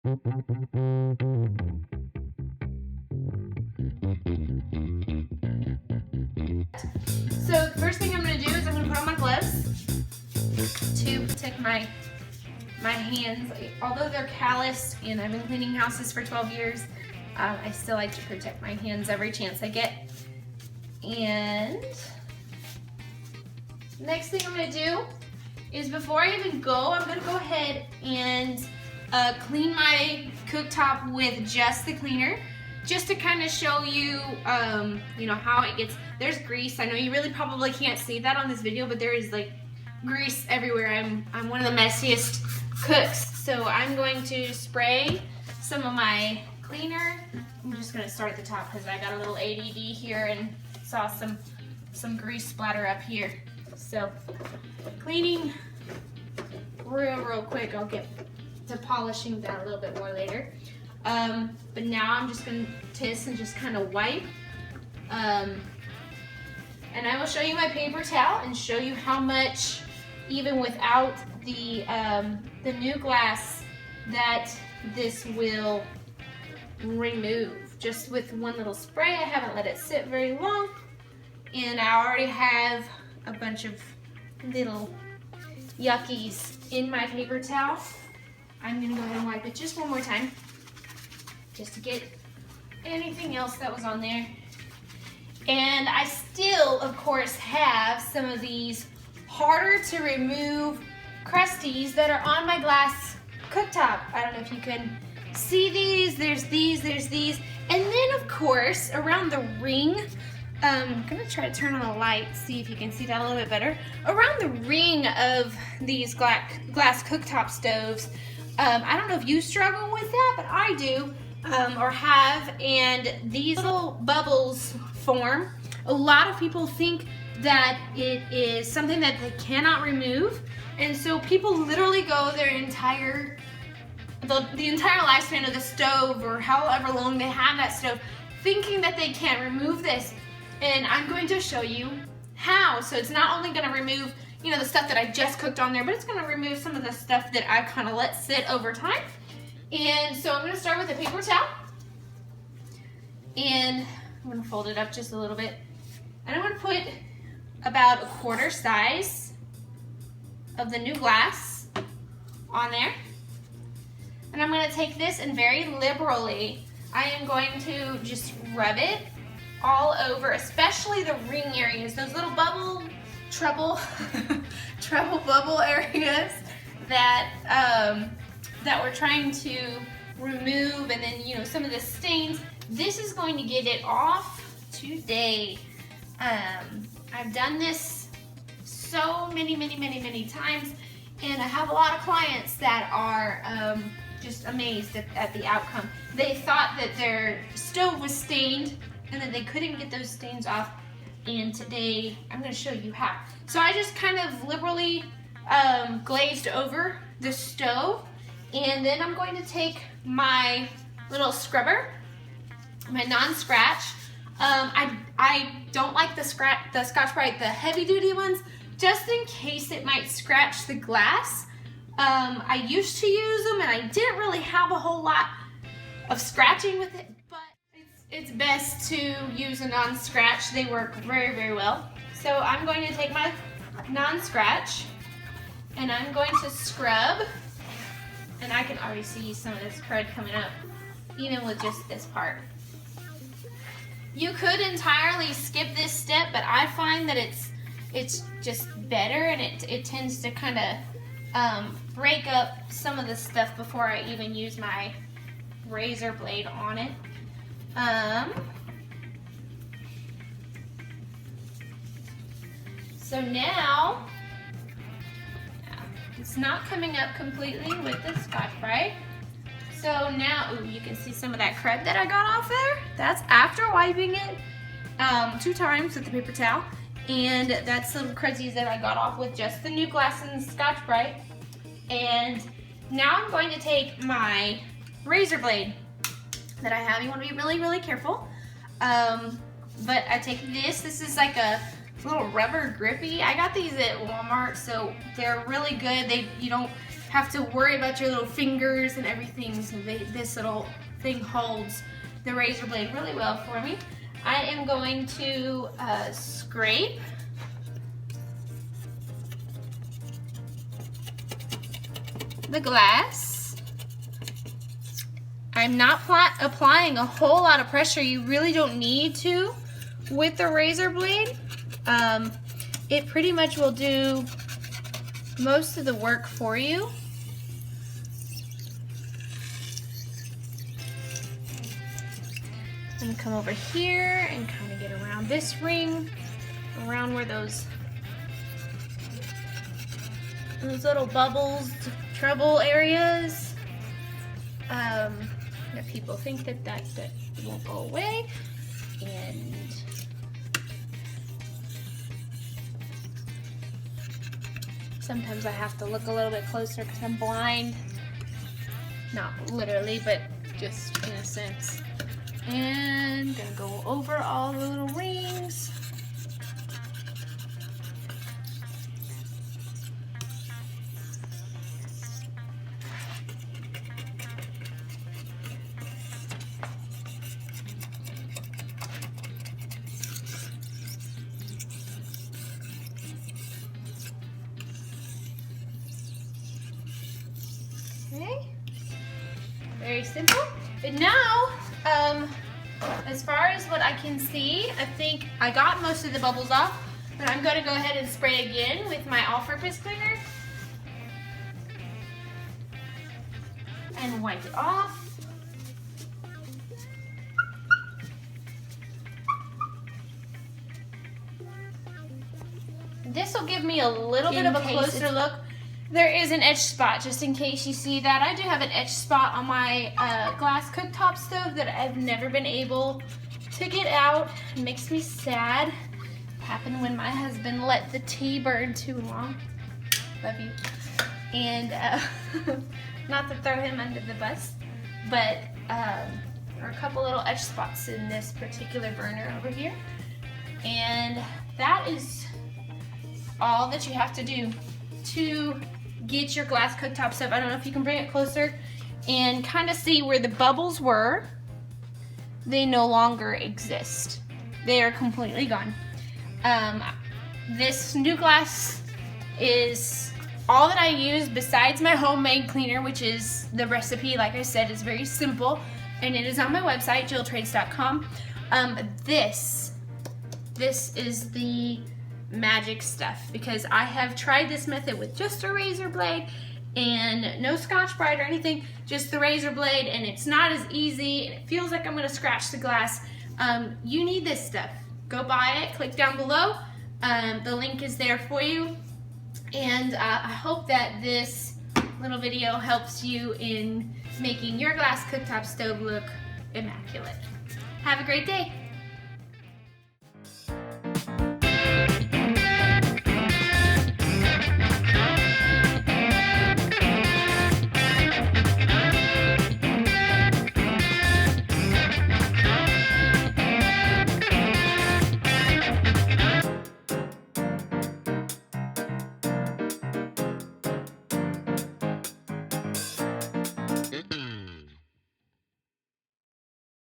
So the first thing I'm going to do is I'm going to put on my gloves to protect my hands. Although they're calloused and I've been cleaning houses for 12 years, I still like to protect my hands every chance I get. And next thing I'm going to do is, before I even go, I'm going to go ahead and clean my cooktop with just the cleaner, just to kind of show you, you know, how it gets. There's grease. I know you really probably can't see that on this video, but there is like grease everywhere. I'm one of the messiest cooks, so I'm going to spray some of my cleaner. I'm just going to start at the top because I got a little ADD here and saw some grease splatter up here. So cleaning real quick. I'll get to polishing that a little bit more later. But now I'm just going to just kind of wipe. And I will show you my paper towel and show you how much, even without the Nu-Glass, that this will remove. Just with one little spray. I haven't let it sit very long, and I already have a bunch of little yuckies in my paper towel. I'm gonna go ahead and wipe it just one more time, just to get anything else that was on there. And I still, of course, have some of these harder to remove crusties that are on my glass cooktop. I don't know if you can see these. There's these, and then of course around the ring, I'm gonna try to turn on the light, see if you can see that a little bit better. Around the ring of these glass cooktop stoves, I don't know if you struggle with that, but I do, or have, and these little bubbles form. A lot of people think that it is something that they cannot remove, and so people literally go their entire the entire lifespan of the stove, or however long they have that stove, thinking that they can't remove this. And I'm going to show you how. So it's not only going to remove, you know, the stuff that I just cooked on there, but it's going to remove some of the stuff that I've kind of let sit over time. And so I'm going to start with a paper towel, and I'm going to fold it up just a little bit, and I'm going to put about a quarter size of the Nu-Glass on there. And I'm going to take this, and very liberally I am going to just rub it all over, especially the ring areas, those little trouble bubble areas that that we're trying to remove, and then, you know, some of the stains. This is going to get it off today. I've done this so many times, and I have a lot of clients that are just amazed at the outcome. They thought that their stove was stained and that they couldn't get those stains off, and today I'm going to show you how. So I just kind of liberally glazed over the stove, and then I'm going to take my little scrubber, my non-scratch. I don't like the Scotch-Brite, the heavy-duty ones, just in case it might scratch the glass. I used to use them, and I didn't really have a whole lot of scratching with it, but it's best to use a non-scratch. They work very well. So I'm going to take my non-scratch, and I'm going to scrub, and I can already see some of this crud coming up, even with just this part. You could entirely skip this step, but I find that it's just better, and it tends to kind of break up some of the stuff before I even use my razor blade on it. So now it's not coming up completely with the Scotch-Brite. So now, ooh, you can see some of that crud that I got off there. That's after wiping it 2 times with the paper towel. And that's some crudsies that I got off with just the Nu-Glass and the Scotch-Brite. And now I'm going to take my razor blade that I have. You want to be really careful. But I take this. This is like a little rubber grippy. I got these at Walmart, so they're really good. You don't have to worry about your little fingers and everything. So this little thing holds the razor blade really well for me. I am going to scrape the glass. I'm not applying a whole lot of pressure. You really don't need to with the razor blade. It pretty much will do most of the work for you. And come over here and kind of get around this ring, around where those little bubbles, trouble areas. That people think that won't go away. And sometimes I have to look a little bit closer because I'm blind. Not literally, but just in a sense. And gonna go over all the little rings. Okay, very simple. But now, as far as what I can see, I think I got most of the bubbles off, but I'm gonna go ahead and spray again with my all-purpose cleaner and wipe it off. This will give me a little bit of a closer look. There is an etch spot, just in case you see that. I do have an etch spot on my glass cooktop stove that I've never been able to get out. It makes me sad. It happened when my husband let the tea burn too long. Love you. And not to throw him under the bus, but there are a couple little etch spots in this particular burner over here. And that is all that you have to do to get your glass cooktop stove. I don't know if you can bring it closer and kind of see where the bubbles were. They no longer exist. They are completely gone. This Nu-Glass is all that I use besides my homemade cleaner, which is the recipe, like I said, is very simple, and it is on my website, jilltrades.com. This is the magic stuff, because I have tried this method with just a razor blade and no Scotch-Brite or anything, just the razor blade, and it's not as easy and it feels like I'm going to scratch the glass. You need this stuff. Go buy it, click down below. The link is there for you, and I hope that this little video helps you in making your glass cooktop stove look immaculate. Have a great day.